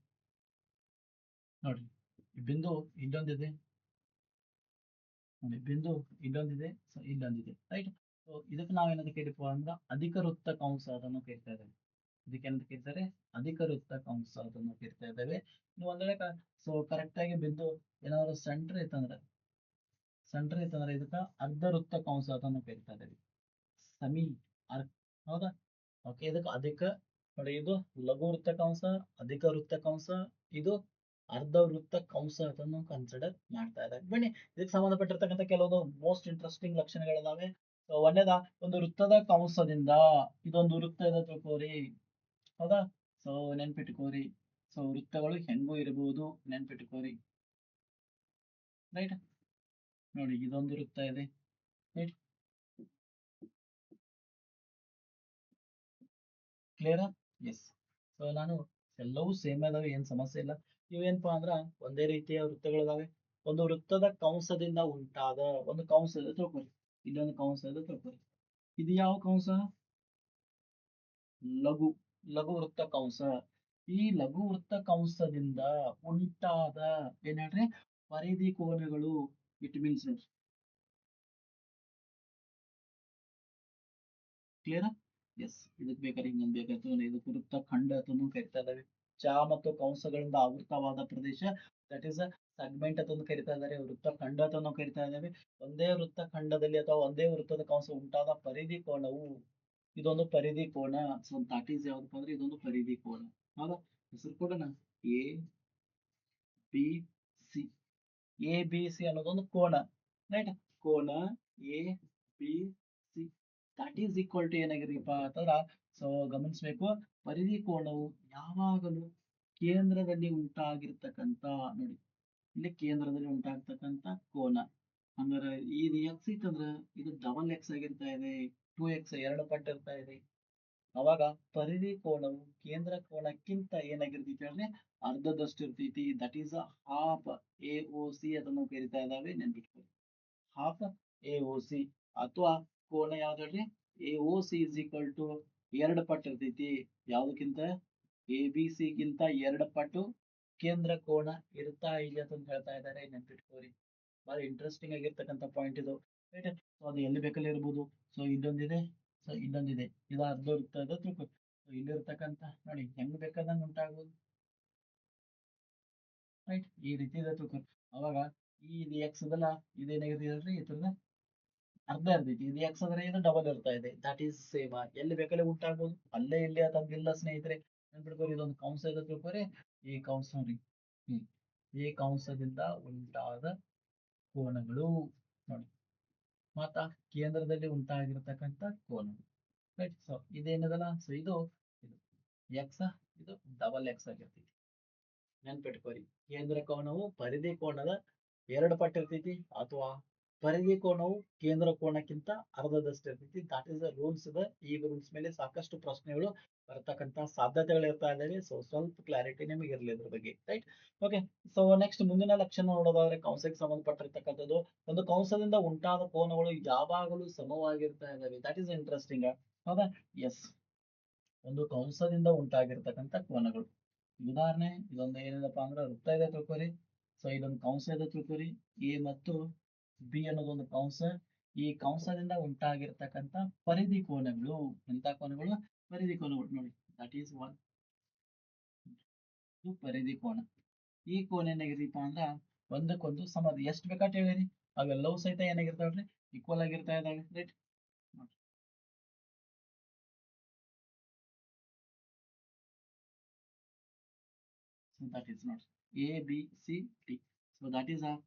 ನೋಡ್ರಿ, ಈ ಬಿಂದು ಇಲ್ಲೊಂದಿದೆ, ನೋಡಿ ಬಿಂದು ಇಲ್ಲೊಂದಿದೆ, ಸೊ ಇಲ್ಲೊಂದಿದೆ, ರೈಟ್. ಸೊ ಇದಕ್ಕೆ ನಾವೇನಂತ ಕರಿತೀವಿ ಅಂದ್ರೆ ಅಧಿಕ ವೃತ್ತ ಕಂಸ ಅದನ್ನು ಕರಿತಾ ಇದ್ದೇವೆ. ಇದಕ್ಕೆ ಏನಂತ ಕರೀತಾರೆ? ಅಧಿಕ ವೃತ್ತ ಕಂಸ ಅದನ್ನು ಕರಿತಾ ಇದ್ದೇವೆ. ನೀವು ಒಂದ್ ವೇಳೆ ಸೊ ಕರೆಕ್ಟ್ ಆಗಿ ಬಿಂದು ಏನಾದ್ರು ಸೆಂಟರ್ ಇತ್ತಂದ್ರೆ ಇದಕ್ಕ ಅರ್ಧ ವೃತ್ತ ಕಂಸ ಅದನ್ನು ಕರಿತಾ ಇದ್ದೇವೆ. ಸಮಿ ಅರ್ ಹೌದಾ? ಓಕೆ, ಇದಕ್ಕೆ ಅಧಿಕ, ನೋಡಿ ಇದು ಲಘು ವೃತ್ತ ಕಂಸ, ಅಧಿಕ ವೃತ್ತ ಕಂಸ, ಇದು ಅರ್ಧ ವೃತ್ತ ಕಂಸ ಅದನ್ನು ಕನ್ಸಿಡರ್ ಮಾಡ್ತಾ ಇದ್ದಾರೆ. ಬನ್ನಿ, ಇದಕ್ಕೆ ಸಂಬಂಧಪಟ್ಟಿರ್ತಕ್ಕಂಥ ಕೆಲವೊಂದು ಮೋಸ್ಟ್ ಇಂಟ್ರೆಸ್ಟಿಂಗ್ ಲಕ್ಷಣಗಳಿದಾವೆ. ಸೊ ಒಂದೇದ, ಒಂದು ವೃತ್ತದ ಕಂಸದಿಂದ, ಇದೊಂದು ವೃತ್ತ ಇದೆ ತಿಳ್ಕೋರಿ, ಹೌದಾ? ಸೊ ನೆನ್ಪಿಟ್ಕೋರಿ, ಸೊ ವೃತ್ತಗಳು ಹೆಂಗೂ ಇರಬಹುದು, ನೆನ್ಪಿಟ್ಕೋರಿ, ರೈಟ್. ನೋಡಿ ಇದೊಂದು ವೃತ್ತ ಇದೆ, ರೈಟ್. ಕ್ಲಿಯರಾ? ಎಸ್. ಸೊ ನಾನು ಎಲ್ಲವೂ ಸೇಮ್ ಅದಾವೆ, ಏನ್ ಸಮಸ್ಯೆ ಇಲ್ಲ. ಇವೇನಪ್ಪಾ ಅಂದ್ರ ಒಂದೇ ರೀತಿಯ ವೃತ್ತಗಳಿದಾವೆ. ಒಂದು ವೃತ್ತದ ಕಂಸದಿಂದ ಉಂಟಾದ ಒಂದು ಕಂಸ ಇದೆ ತಿಳ್ಕೊರಿ, ಇಲ್ಲೊಂದು ಕಂಸ ಇದೆ ತಿಳ್ಕೊರಿ. ಇದು ಯಾವ ಕಂಸ? ಲಘು ಲಘು ವೃತ್ತ ಕಂಸ. ಈ ಲಘು ವೃತ್ತ ಕಂಸದಿಂದ ಉಂಟಾದ ಏನ್ ಹೇಳ್ರಿ? ಪರಿಧಿ ಕೋನಗಳು. ಇಟ್ ಮೀನ್ಸ್ ನೋಡಿ, ಕ್ಲಿಯರ್? ಎಸ್. ಇದಕ್ಕೆ ಬೇಕಾದ್ರೆ ಇನ್ನೊಂದು ಬೇಕಾಗ್ತದೆ, ಇದಕ್ಕೆ ವೃತ್ತ ಖಂಡ ಅಂತಲೂ ಕರಿತಾ ಇದ್ದಾವೆ. ಚ ಮತ್ತು ಕಂಸಗಳಿಂದ ಆವೃತವಾದ ಪ್ರದೇಶ, ದಟ್ ಈಸ್ ಸೆಗ್ಮೆಂಟ್ ಅಂತಂದು ಕರಿತಾ ಇದ್ದಾರೆ, ವೃತ್ತ ಖಂಡ ಅಂತನೂ ಕರಿತಾ ಇದ್ದಾವೆ. ಒಂದೇ ವೃತ್ತ ಖಂಡದಲ್ಲಿ ಅಥವಾ ಒಂದೇ ವೃತ್ತದ ಕಂಸ ಉಂಟಾದ ಪರಿಧಿ ಕೋನವು, ಇದೊಂದು ಪರಿಧಿ ಕೋನ. ಸೊ ದಟ್ ಈಸ್ ಯಾವ್ದಪ್ಪ ಅಂದ್ರೆ ಇದೊಂದು ಪರಿಧಿ ಕೋನ. ಹೌದಾ? ಹೆಸರು ಕೊಡೋಣ, A B C. A B C ಅನ್ನೋದೊಂದು ಕೋನ, ರೈಟ್. ಕೋನ A B C that is equal to ಏನಾಗಿರ್ರಿಪ್ಪ ಅಂತಂದ್ರ, ಸೊ ಗಮನಿಸ್ಬೇಕು, ಪರಿಧಿ ಕೋನವು ಯಾವಾಗಲೂ ಕೇಂದ್ರದಲ್ಲಿ ಉಂಟಾಗಿರ್ತಕ್ಕಂಥ, ನೋಡಿ ಇಲ್ಲಿ ಕೇಂದ್ರದಲ್ಲಿ ಉಂಟಾಗ್ತಕ್ಕಂಥ ಕೋನ. ಹಂಗಾರೆ ಇದು ಎಕ್ಸ್ ಇತ್ತಂದ್ರ ಇದು ಡಬಲ್ ಎಕ್ಸ್ ಆಗಿರ್ತಾ ಇದೆ, 2x ಎರಡು ಪಟ್ಟು ಇರ್ತಾ ಇದೆ. ಅವಾಗ ಪರಿಧಿ ಕೋನವು ಕೇಂದ್ರ ಕೋನಕ್ಕಿಂತ ಏನಾಗಿರ್ತೈತಿ ಅಂದ್ರೆ ಅರ್ಧದಷ್ಟು ಇರ್ತೈತಿ. That is half A O C ಅದನ್ನು ಕರಿತಾ ಇದ್ದಾವೆ, ನೆನ್ಪಿಟ್ಕೊಳ್ಳಿ. ಹಾಫ್ ಎ ಒ ಸಿ, ಅಥವಾ ಕೋನ ಯಾವ್ದು ಹೇಳ್ರಿ? A O C is equal to ಎರಡು ಪಟ್ಟು ಇರ್ತೈತಿ, ಯಾವ್ದಕ್ಕಿಂತ? ಎ ಬಿ ಸಿ ಗಿಂತ ಎರಡು ಪಟ್ಟು ಕೇಂದ್ರ ಕೋನ ಇರ್ತಾ ಇದೆ ಅಂತ ಹೇಳ್ತಾ ಇದ್ದಾರೆ, ನೆನ್ಪಿಟ್ಕೋರಿ. ಬಹಳ ಇಂಟ್ರೆಸ್ಟಿಂಗ್ ಆಗಿರ್ತಕ್ಕಂಥ ಪಾಯಿಂಟ್ ಇದು, ರೈಟ್. ಸೊ ಅದು ಎಲ್ಲಿ ಬೇಕಲ್ಲಿ ಇರ್ಬೋದು. ಸೊ ಇಲ್ಲೊಂದಿದೆ, ಸೊ ಇಲ್ಲೊಂದಿದೆ, ಇದು ಅರ್ಧ ವೃತ್ತ ಇದೆ ತಿಳ್ಕೊ. ಸೊ ಇಲ್ಲಿರ್ತಕ್ಕಂಥ ನೋಡಿ ಹೆಂಗ್ ಬೇಕಾದಂಗೆ ಉಂಟಾಗ್ಬೋದು, ರೈಟ್. ಈ ರೀತಿ ಇದೆ ತಿಳ್ಕೊ. ಅವಾಗ ಈ ಇದು ಎಕ್ಸ್ ಅದಲ್ಲ, ಇದೇನಾಗಿದೆ ಹೇಳ್ರಿ, ಇದ್ರದ ಅರ್ಧ ಇರ್ತೈತಿ. ಇದು ಎಕ್ಸ್ ಅಂದ್ರೆ ಇದು ಡಬಲ್ ಇರ್ತಾ ಇದೆ, ದಟ್ ಈಸ್ ಸೇಮ್. ಎಲ್ಲಿ ಬೇಕಲ್ಲಿ ಉಂಟಾಗ್ಬೋದು, ಅಲ್ಲೇ ಇಲ್ಲಿ ಅದಂಗಿಲ್ಲ ಸ್ನೇಹಿತರೆ, ನೆನ್ಪಿಟ್ಕೋರಿ. ಇದೊಂದು ಕಂಸ ಇದೆ ತಿಳ್ಕೊರಿ, ಈ ಕಂಸ ನೋಡಿ, ಹ್ಮ್ ಈ ಕಂಸದಿಂದ ಉಂಟಾದ ಕೋನಗಳು, ನೋಡಿ ಮತ್ತ ಕೇಂದ್ರದಲ್ಲಿ ಉಂಟಾಗಿರ್ತಕ್ಕಂಥ ಕೋನ, ರೈಟ್. ಸೊ ಇದೇನದಲ್ಲ, ಸೊ ಇದು ಎಕ್ಸ್, ಇದು ಡಬಲ್ ಎಕ್ಸ್ ಆಗಿರ್ತೈತಿ, ನೆನ್ಪಿಟ್ಕೋರಿ. ಕೇಂದ್ರ ಕೋನವು ಪರಿಧಿ ಕೋನದ ಎರಡು ಪಟ್ಟು ಇರ್ತೈತಿ, ಅಥವಾ ಪರಿಧಿ ಕೋನವು ಕೇಂದ್ರ ಕೋನಕ್ಕಿಂತ ಅರ್ಧದಷ್ಟು ಇರ್ತೈತಿ. ದಟ್ ಇಸ್ ದ ರೂಲ್ಸ್ ಇದೆ. ಈ ರೂಲ್ಸ್ ಮೇಲೆ ಸಾಕಷ್ಟು ಪ್ರಶ್ನೆಗಳು ಬರ್ತಕ್ಕಂತ ಸಾಧ್ಯತೆಗಳು ಇರ್ತಾ ಇದ್ದಾವೆ. ಸೊ ಸ್ವಲ್ಪ ಕ್ಲಾರಿಟಿ ನಿಮಗೆ ಇರಲಿ ಇದ್ರ ಬಗ್ಗೆ, ರೈಟ್. ಓಕೆ, ಸೊ ನೆಕ್ಸ್ಟ್ ಮುಂದಿನ ಲಕ್ಷಣ ನೋಡೋದಾದ್ರೆ ಕಂಸಕ್ಕೆ ಸಂಬಂಧಪಟ್ಟಿರ್ತಕ್ಕಂಥದ್ದು, ಒಂದು ಕಂಸದಿಂದ ಉಂಟಾದ ಕೋನಗಳು ಯಾವಾಗಲೂ ಸಮವಾಗಿರ್ತಾ ಇದ್ದಾವೆ. ದಟ್ ಈಸ್ ಇಂಟ್ರೆಸ್ಟಿಂಗ್, ಹೌದಾ? ಎಸ್. ಒಂದು ಕಂಸದಿಂದ ಉಂಟಾಗಿರ್ತಕ್ಕಂಥ ಕೋನಗಳು, ಉದಾಹರಣೆ ಇದೊಂದು ಏನಿದೆಪ್ಪ ಅಂದ್ರೆ ವೃತ್ತ ಇದೆ ತಿಳ್ಕೊರಿ. ಸೊ ಇದೊಂದು ಕಂಸ ಇದೆ ತಿಳ್ಕೊರಿ, ಎ ಮತ್ತು ಬಿ ಅನ್ನೋದೊಂದು ಕಂಸ. ಈ ಕಂಸದಿಂದ ಉಂಟಾಗಿರ್ತಕ್ಕಂಥ ಪರಿಧಿ ಕೋನಗಳು, ಎಂತ ಕೋನಗಳು? ಪರಿಧಿ ಕೋನಗಳು, ನೋಡಿ ದಟ್ ಈಸ್ ಒನ್. ಇದು ಪರಿಧಿ ಕೋನ. ಈ ಕೋನ ಏನಾಗಿದೀಪ ಅಂದ್ರ ಒಂದಕ್ಕೊಂದು ಸಮ, ಎಷ್ಟು ಬೇಕಾಟ್ ಹೇಳಿರಿ, ಅವೆಲ್ಲವೂ ಸಹಿತ ಏನಾಗಿರ್ತಾವ್ರಿ? ಈಕ್ವಲ್ ಆಗಿರ್ತಾ ಇದಾವೆ, right. So that is not A, B, C, D. So that is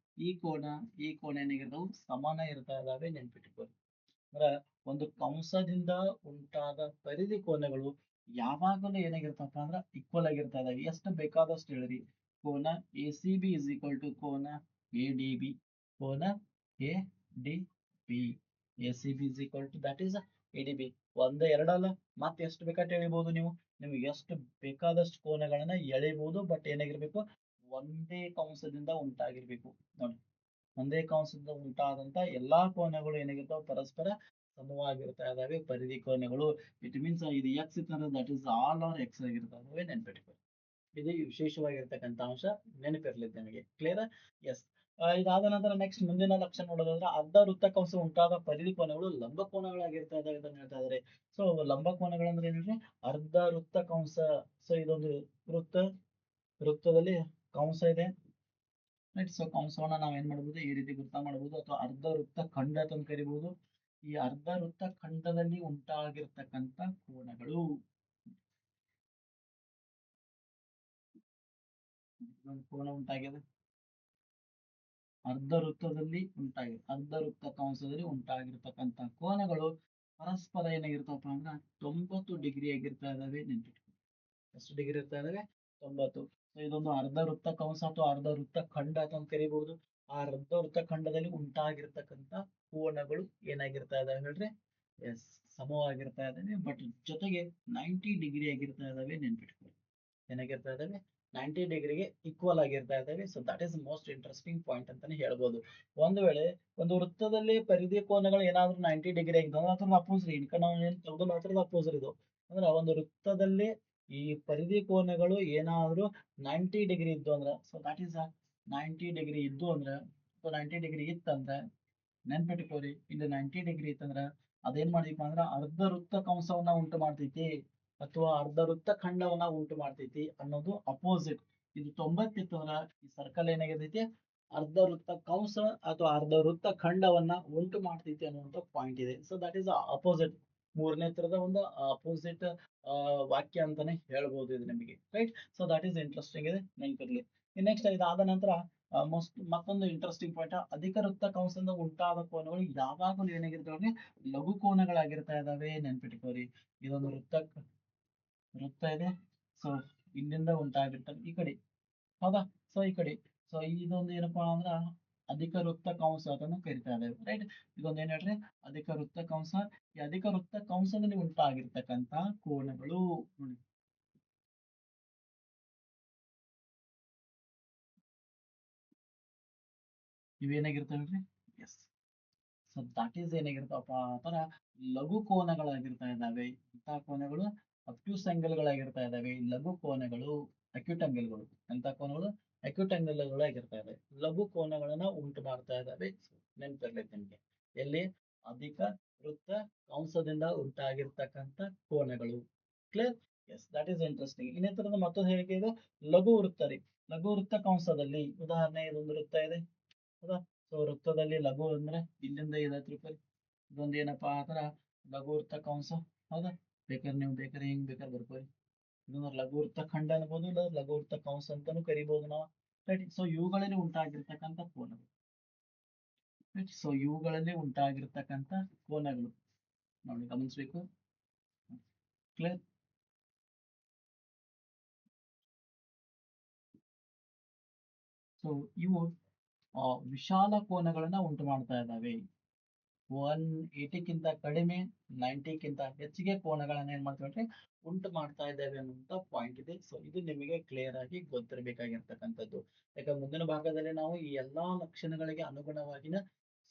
ಈ ಕೋನ ಏನಾಗಿರ್ತಾವು? ಸಮಾನ ಇರ್ತಾ ಇದಾವೆ, ನೆನ್ಪಿಟ್ಕೊಳ್ಳಿ. ಅಂದ್ರೆ ಒಂದು ಕಂಸದಿಂದ ಉಂಟಾದ ಪರಿಧಿ ಕೋನಗಳು ಯಾವಾಗಲೂ ಏನಾಗಿರ್ತಪ್ಪ ಅಂದ್ರ ಈಕ್ವಲ್ ಆಗಿರ್ತಾ ಇದಾವೆ. ಎಷ್ಟು ಬೇಕಾದಷ್ಟು ಹೇಳ್ರಿ. ಕೋನ A C B is equal to ಕೋನ ಎ ಡಿ ಬಿ, ಕೋನ A D B, A C B is equal to that is A D B. ಒಂದೇ ಎರಡಲ್ಲ, ಮತ್ತೆ ಎಷ್ಟು ಬೇಕಾಟ ಎಳಿಬಹುದು ನೀವು, ನಿಮ್ಗೆ ಎಷ್ಟು ಬೇಕಾದಷ್ಟು ಕೋನಗಳನ್ನ ಎಳಿಬಹುದು. ಬಟ್ ಏನಾಗಿರ್ಬೇಕು? ಒಂದೇ ಕಂಸದಿಂದ ಉಂಟಾಗಿರ್ಬೇಕು. ನೋಡಿ, ಒಂದೇ ಕಂಸದಿಂದ ಉಂಟಾದಂತ ಎಲ್ಲಾ ಕೋನಗಳು ಏನಾಗಿರ್ತಾವ? ಪರಸ್ಪರ ಸಮವಾಗಿರ್ತಾ ಇದಾವೆ ಪರಿಧಿ ಕೋನಗಳು. ಇಟ್ ಮೀನ್ಸ್ ಇದು ಎಕ್ಸ್ ಇತ್ತಂದ್ರೆ that is all are X ಆಗಿರ್ತವೆ, ನೆನ್ಪಿಟ್ಕೊಳ್ಳಿ. ಇದು ವಿಶೇಷವಾಗಿರ್ತಕ್ಕಂಥ ಅಂಶ, ನೆನಪಿರ್ಲಿ ನಿಮಗೆ. ಕ್ಲಿಯರ್? ಎಸ್. ಇದಾದ ನಂತರ ನೆಕ್ಸ್ಟ್ ಮುಂದಿನ ಲಕ್ಷಣ ನೋಡೋದಾದ್ರೆ ಅರ್ಧ ವೃತ್ತಕಂಶ ಉಂಟಾದ ಪರಿಧಿ ಕೋನಗಳು ಲಂಬ ಕೋನಗಳಾಗಿರ್ತಾ ಇದಾವೆ ಅಂತ ಹೇಳ್ತಾ ಇದಾರೆ. ಸೊ ಲಂಬ ಕೋನಗಳಂದ್ರೆ ಏನ್ರಿ? ಅರ್ಧ ವೃತ್ತಕಂಶ. ಸೊ ಇದೊಂದು ವೃತ್ತ, ವೃತ್ತದಲ್ಲಿ ಕಂಸ ಇದೆ. ರೈಟ್. ಸೊ ಕಂಸವನ್ನ ನಾವ್ ಏನ್ ಮಾಡಬಹುದು, ಈ ರೀತಿ ವೃತ್ತ ಮಾಡಬಹುದು, ಅಥವಾ ಅರ್ಧ ವೃತ್ತ ಖಂಡ ಅಂತ ಕರಿಬಹುದು. ಈ ಅರ್ಧ ವೃತ್ತ ಖಂಡದಲ್ಲಿ ಉಂಟಾಗಿರ್ತಕ್ಕಂಥ ಕೋನಗಳು, ಒಂದು ಕೋನ ಉಂಟಾಗಿದೆ ಅರ್ಧ ವೃತ್ತದಲ್ಲಿ ಉಂಟಾಗಿದೆ, ಅರ್ಧ ವೃತ್ತ ಕಂಸದಲ್ಲಿ ಉಂಟಾಗಿರ್ತಕ್ಕಂಥ ಕೋನಗಳು ಪರಸ್ಪರ ಏನಾಗಿರ್ತಪ್ಪ ಅಂದ್ರೆ 90 ಡಿಗ್ರಿ ಆಗಿರ್ತಾ ಇದಾವೆ, ನೆನ್ಪಿಟ್ಕೊಳ್ಳಿ. ಎಷ್ಟು ಡಿಗ್ರಿ ಇರ್ತಾ ಇದಾವೆ? 90. ಸೊ ಇದೊಂದು ಅರ್ಧ ವೃತ್ತ ಕಂಸ ಅಥವಾ ಅರ್ಧ ವೃತ್ತ ಖಂಡ ಅಂತ ಕರಿಬಹುದು. ಆ ಅರ್ಧ ವೃತ್ತ ಖಂಡದಲ್ಲಿ ಉಂಟಾಗಿರ್ತಕ್ಕಂಥ ಕೋನಗಳು ಏನಾಗಿರ್ತಾ ಇದಾವೆ ಹೇಳ್ರಿ? ಎಸ್, ಸಮವಾಗಿರ್ತಾ ಇದಾವೆ. ಬಟ್ ಜೊತೆಗೆ 90 ಡಿಗ್ರಿ ಆಗಿರ್ತಾ ಇದಾವೆ, ನೆನ್ಪಿಟ್ಕೊಳ್ಳಿ. ಏನಾಗಿರ್ತಾ ಇದಾವೆ? 90 ಡಿಗ್ರಿಗೆ ಈಕ್ವಲ್ ಆಗಿರ್ತಾ ಇದಾವೆ. So that is most interesting point ಅಂತಾನೆ ಹೇಳ್ಬೋದು. ಒಂದು ವೇಳೆ ಒಂದು ವೃತ್ತದಲ್ಲಿ ಪರಿಧಿ ಕೋನಗಳು ಏನಾದ್ರು 90 ಡಿಗ್ರಿ ಆಗಿದ್ದಾವೆ, ಅದ್ರ ಅಪೋಸಿಟ್ ಇನ್ಕ ನಾವು ಏನ್ ತಗೊಂಡು ಮಾತ್ರ ಅಪೋಸಿಟ್ ಇದು. ಅಂದ್ರೆ ಒಂದು ವೃತ್ತದಲ್ಲಿ ಈ ಪರಿಧಿ ಕೋನಗಳು ಏನಾದ್ರು 90 ಡಿಗ್ರಿ ಇದ್ದು ಅಂದ್ರೆ, ಸೊ ದಟ್ ಈಸ್ 90 ಡಿಗ್ರಿ ಇದ್ದು ಅಂದ್ರೆ, ಸೊ 90 ಡಿಗ್ರಿ ಇತ್ತಂದ್ರೆ ನೆನ್ಪಿಟ್ಕೋರಿ, ಇಲ್ಲಿ 90 ಡಿಗ್ರಿ ಇತ್ತಂದ್ರ ಅದೇನ್ ಮಾಡಿದೀಪ ಅಂದ್ರ ಅರ್ಧ ವೃತ್ತ ಕಂಸವನ್ನ ಉಂಟು ಮಾಡ್ತೈತಿ ಅಥವಾ ಅರ್ಧ ವೃತ್ತ ಖಂಡವನ್ನ ಉಂಟು ಮಾಡ್ತೈತಿ ಅನ್ನೋದು ಅಪೋಸಿಟ್. ಇದು 90 ಇತ್ತು ಅಂದ್ರ ಈ ಸರ್ಕಲ್ ಏನಾಗಿರ್ತೈತಿ? ಅರ್ಧ ವೃತ್ತ ಕಂಸ ಅಥವಾ ಅರ್ಧ ವೃತ್ತ ಖಂಡವನ್ನ ಉಂಟು ಮಾಡ್ತೈತಿ ಅನ್ನುವಂತ ಪಾಯಿಂಟ್ ಇದೆ. ಸೊ ದಟ್ ಈಸ್ ಅಪೋಸಿಟ್, ಮೂರನೇ ತರದ ಒಂದು ಅಪೋಸಿಟ್ ವಾಕ್ಯ ಅಂತಾನೆ ಹೇಳ್ಬೋದು ಇದು ನಿಮಗೆ. Right. So that is interesting ಇದೆ, ನೆನಪಿರ್ಲಿ. ನೆಕ್ಸ್ಟ್ ಇದಾದ ನಂತರ ಮತ್ತೊಂದು ಇಂಟ್ರೆಸ್ಟಿಂಗ್ ಪಾಯಿಂಟ್, ಅಧಿಕ ವೃತ್ತ ಕಂಸದಿಂದ ಉಂಟಾದ ಕೋನಗಳು ಯಾವಾಗಲೂ ಏನಾಗಿರ್ತಾವೆ? ಲಘು ಕೋನಗಳಾಗಿರ್ತಾ ಇದಾವೆ, ನೆನ್ಪಿಟ್ಕೋರಿ. ಇದೊಂದು ವೃತ್ತ ಇದೆ. ಸೊ ಇಲ್ಲಿಂದ ಉಂಟಾಗಿರ್ತವೆ ಈ ಕಡೆ, ಹೌದಾ? ಸೊ ಈ ಕಡೆ, ಸೊ ಇದೊಂದು ಏನಪ್ಪಾ ಅಂದ್ರ ಅಧಿಕ ವೃತ್ತ ಕಂಸ ಅದನ್ನು ಕರಿತಾ ಇದ್ದೇವೆ. ರೈಟ್. ಇದೊಂದು ಏನ್ ಹೇಳ್ರಿ? ಅಧಿಕ ವೃತ್ತ ಕಂಸ. ಈ ಅಧಿಕ ವೃತ್ತ ಕಂಸದಲ್ಲಿ ಉಂಟಾಗಿರ್ತಕ್ಕಂತ ಕೋನಗಳು ನೋಡಿ, ಇವೇನಾಗಿರ್ತವೆ? ಎಸ್. ಸೊ ದಟ್ ಈಸ್ ಏನಾಗಿರ್ತಾವಪ್ಪ ಅಂತಾರ ಲಘು ಕೋನಗಳಾಗಿರ್ತಾ ಇದ್ದಾವೆ. ಇಂತಹ ಕೋನಗಳು ಅಬ್ಟ್ಯೂಸ್ ಆಂಗಲ್ಗಳಾಗಿರ್ತಾ ಇದ್ದಾವೆ. ಲಘು ಕೋನಗಳು ಅಕ್ಯೂಟ್ ಆಂಗಲ್ಗಳು. ಎಂತ ಕೋನಗಳು? ಅಕ್ಯೂಟ್ ಆಂಗಲ್ಗಳಾಗಿರ್ತಾ ಇದ್ದಾವೆ. ಲಘು ಕೋನಗಳನ್ನ ಉಂಟು ಮಾಡ್ತಾ ಇದ್ದಾವೆ. ನೆನ್ಪಿರ್ಲಿ ನಿಮ್ಗೆ. ಎಲ್ಲಿ? ಅಧಿಕ ವೃತ್ತ ಕಂಸದಿಂದ ಉಂಟಾಗಿರ್ತಕ್ಕಂಥ ಕೋನಗಳು. Clear? Yes, that is interesting. ಇನ್ನೇ ತರದ ಮತ್ತೊಂದು ಹೇಳಿಕೆ ಇದೆ, ಲಘು ವೃತ್ತ ರೀ. ಲಘು ವೃತ್ತ ಕಂಸದಲ್ಲಿ ಉದಾಹರಣೆ ಇದೊಂದು ವೃತ್ತ ಇದೆ, ಹೌದಾ? ಸೊ ವೃತ್ತದಲ್ಲಿ ಲಘು ಅಂದ್ರೆ ಇಲ್ಲಿಂದ ಇದೆ ತಿಳ್ಕೊಳ್ಳಿ. ಇದೊಂದು ಏನಪ್ಪಾ ಅಂದ್ರ ಲಘು ವೃತ್ತ ಕಂಸ, ಹೌದಾ? ಬೇಕಾದ್ರೆ ನೀವು ಬೇಕಾದ್ರೆ ಹಿಂಗ್ ಬೇಕಾದ್ರೆ ಬರ್ಕೊಳ್ಳಿ. ಇದೊಂದು ಲಘು ವೃತ್ತ ಖಂಡ ಅನ್ಬೋದು, ಇಲ್ಲ ಲಘು ವೃತ್ತ ಕಂಸ ಅಂತಾನು ಕರಿಬಹುದು ನಾವು. ರೈಟ್. ಸೊ ಇವುಗಳಲ್ಲಿ ಉಂಟಾಗಿರ್ತಕ್ಕಂಥ ಕೋನಗಳು. ರೈಟ್. ಸೊ ಇವುಗಳಲ್ಲಿ ಉಂಟಾಗಿರ್ತಕ್ಕಂಥ ಕೋನಗಳು ನೋಡಿ ಗಮನಿಸ್ಬೇಕು. ಕ್ಲಿಯರ್? ಸೊ ಇವು ವಿಶಾಲ ಕೋನಗಳನ್ನ ಉಂಟು ಮಾಡ್ತಾ ಇದ್ದಾವೆ. 180ಕ್ಕಿಂತ ಕಡಿಮೆ, 90ಕ್ಕಿಂತ ಹೆಚ್ಚಿಗೆ ಕೋನಗಳನ್ನ ಏನ್ ಮಾಡ್ತೇವೆ? ಉಂಟು ಮಾಡ್ತಾ ಇದ್ದೇವೆ ಅನ್ನುವಂತ ಪಾಯಿಂಟ್ ಇದೆ. ಸೊ ಇದು ನಿಮಗೆ ಕ್ಲಿಯರ್ ಆಗಿ ಗೊತ್ತಿರಬೇಕಾಗಿರ್ತಕ್ಕಂಥದ್ದು. ಯಾಕಂದ್ರೆ ಮುಂದಿನ ಭಾಗದಲ್ಲಿ ನಾವು ಈ ಎಲ್ಲಾ ಲಕ್ಷಣಗಳಿಗೆ ಅನುಗುಣವಾಗಿನ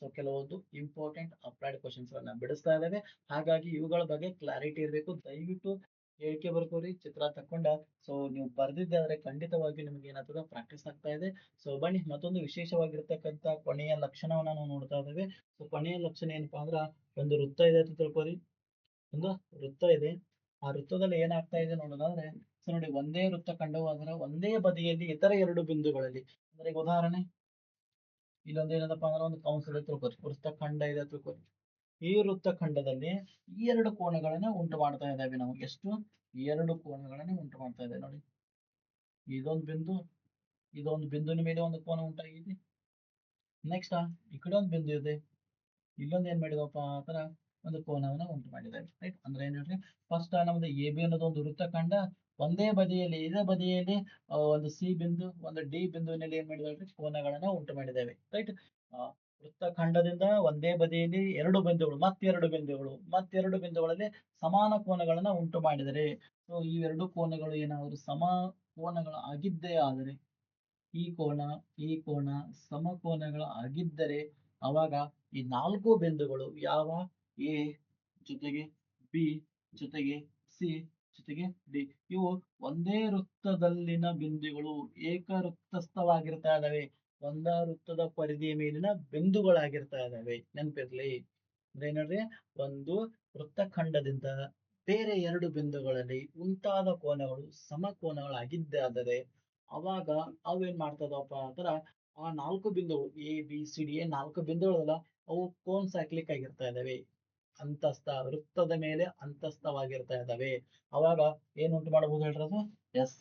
ಸೊ ಕೆಲವೊಂದು ಇಂಪಾರ್ಟೆಂಟ್ ಅಪ್ಲೈಡ್ ಕ್ವಶನ್ಸ್ ಗಳನ್ನ ಬಿಡಿಸ್ತಾ ಇದ್ದೇವೆ. ಹಾಗಾಗಿ ಇವುಗಳ ಬಗ್ಗೆ ಕ್ಲಾರಿಟಿ ಇರಬೇಕು. ದಯವಿಟ್ಟು ಹೇಳಿಕೆ ಬರ್ಕೋರಿ, ಚಿತ್ರ ತಕೊಂಡ. ಸೊ ನೀವು ಬರ್ದಿದ್ದಾದ್ರೆ ಖಂಡಿತವಾಗಿ ನಿಮ್ಗೆ ಏನಾಗ್ತದೆ? ಪ್ರಾಕ್ಟೀಸ್ ಆಗ್ತಾ ಇದೆ. ಸೊ ಬನ್ನಿ ಮತ್ತೊಂದು ವಿಶೇಷವಾಗಿರ್ತಕ್ಕಂಥ ಕೊನೆಯ ಲಕ್ಷಣವನ್ನ ನಾವು ನೋಡ್ತಾ ಇದ್ದೇವೆ. ಸೊ ಕೊನೆಯ ಲಕ್ಷಣ ಏನಪ್ಪಾ ಅಂದ್ರ ಒಂದು ವೃತ್ತ ಇದೆ ಅಂತ ತಿಳ್ಕೊರಿ. ಒಂದು ವೃತ್ತ ಇದೆ. ಆ ವೃತ್ತದಲ್ಲಿ ಏನಾಗ್ತಾ ಇದೆ ನೋಡೋದಾದ್ರೆ, ಸೊ ನೋಡಿ ಒಂದೇ ವೃತ್ತ ಖಂಡವಾದ್ರೆ ಒಂದೇ ಬದಿಯಲ್ಲಿ ಇತರ ಎರಡು ಬಿಂದುಗಳಲ್ಲಿ, ಅಂದ್ರೆ ಈಗ ಉದಾಹರಣೆ ಇಲ್ಲೊಂದು ಏನದಪ್ಪ ಅಂದ್ರೆ ಒಂದು ಕಂಸ ಇದೆ ತಿಳ್ಕೊರಿ, ವೃತ್ತ ಖಂಡ ಇದೆ ತಿಳ್ಕೊರಿ. ಈ ವೃತ್ತ ಖಂಡದಲ್ಲಿ ಈ ಎರಡು ಕೋನಗಳನ್ನ ಉಂಟು ಮಾಡ್ತಾ ಇದ್ದೇವೆ ನಾವು. ಎಷ್ಟು? ಎರಡು ಕೋನಗಳನ್ನ ಉಂಟು ಮಾಡ್ತಾ ಇದ್ದೇವೆ ನೋಡಿ. ಇದೊಂದು ಬಿಂದು, ಇದೊಂದು ಬಿಂದುವಿನ ಮೇಲೆ ಒಂದು ಕೋನ ಉಂಟಾಗಿದೆ. ನೆಕ್ಸ್ಟ್ ಈ ಕಡೆ ಒಂದು ಬಿಂದು ಇದೆ, ಇಲ್ಲೊಂದು ಏನ್ ಮಾಡಿದವಪ್ಪ ಆತರ ಒಂದು ಕೋನವನ್ನ ಉಂಟು ಮಾಡಿದ್ದಾರೆ. ರೈಟ್. ಅಂದ್ರೆ ಏನ್ ಹೇಳ್ರಿ? ಫಸ್ಟ್ ನಮ್ದು ಎ ಬಿ ಅನ್ನೋದು ಒಂದು ವೃತ್ತಖಂಡ, ಒಂದೇ ಬದಿಯಲ್ಲಿ ಇದೇ ಬದಿಯಲ್ಲಿ ಒಂದು ಸಿ ಬಿಂದು, ಒಂದು ಡಿ ಬಿಂದುವಿನಲ್ಲಿ ಏನ್ ಮಾಡಿದ್ರಿ? ಕೋನಗಳನ್ನ ಉಂಟು ಮಾಡಿದ್ದೇವೆ. ರೈಟ್. ವೃತ್ತಖಂಡದಿಂದ ಒಂದೇ ಬದಿಯಲ್ಲಿ ಎರಡು ಬಿಂದುಗಳು, ಮತ್ತೆರಡು ಬಿಂದುಗಳಲ್ಲಿ ಸಮಾನ ಕೋನಗಳನ್ನ ಉಂಟು ಮಾಡಿದರೆ, ಸೊ ಈ ಎರಡು ಕೋನಗಳು ಏನಾದ್ರು ಸಮ ಕೋನಗಳು ಆಗಿದ್ದೇ ಆದರೆ, ಈ ಕೋನ ಈ ಕೋನ ಸಮಕೋನಗಳು ಆಗಿದ್ದರೆ ಅವಾಗ ಈ ನಾಲ್ಕು ಬಿಂದುಗಳು ಯಾವ ಎ ಜೊತೆಗೆ ಬಿ ಜೊತೆಗೆ ಸಿ ಜೊತೆಗೆ ಡಿ. ಇವು ಒಂದೇ ವೃತ್ತದಲ್ಲಿನ ಬಿಂದುಗಳು ಏಕವೃತ್ತಸ್ಥವಾಗಿರ್ತಾ ಇದಾವೆ. ಒಂದ ವೃತ್ತದ ಪರಿಧಿಯ ಮೇಲಿನ ಬಿಂದುಗಳಾಗಿರ್ತಾ ಇದಾವೆ. ನೆನಪಿರ್ಲಿ ಅಂದ್ರೆ ನೋಡ್ರಿ, ಒಂದು ವೃತ್ತಖಂಡದಿಂದ ಬೇರೆ ಎರಡು ಬಿಂದುಗಳಲ್ಲಿ ಉಂಟಾದ ಕೋನಗಳು ಸಮಕೋನಗಳಾಗಿದ್ದಾದರೆ ಅವಾಗ ಅವೇನ್ ಮಾಡ್ತದಪ್ಪ ಅಂದ್ರ ಆ ನಾಲ್ಕು ಬಿಂದುಗಳು A B C D A ನಾಲ್ಕು ಬಿಂದುಗಳಲ್ಲ, ಅವು ಕೋನ್ಸ್ ಸೈಕ್ಲಿಕ್ ಆಗಿರ್ತಾ ಇದಾವೆ. ಅಂತಸ್ಥ ವೃತ್ತದ ಮೇಲೆ ಅಂತಸ್ಥವಾಗಿರ್ತಾ ಇದಾವೆ. ಅವಾಗ ಏನ್ ಉಂಟು ಮಾಡಬಹುದು ಹೇಳ್ರಿ ಅದು? ಎಸ್,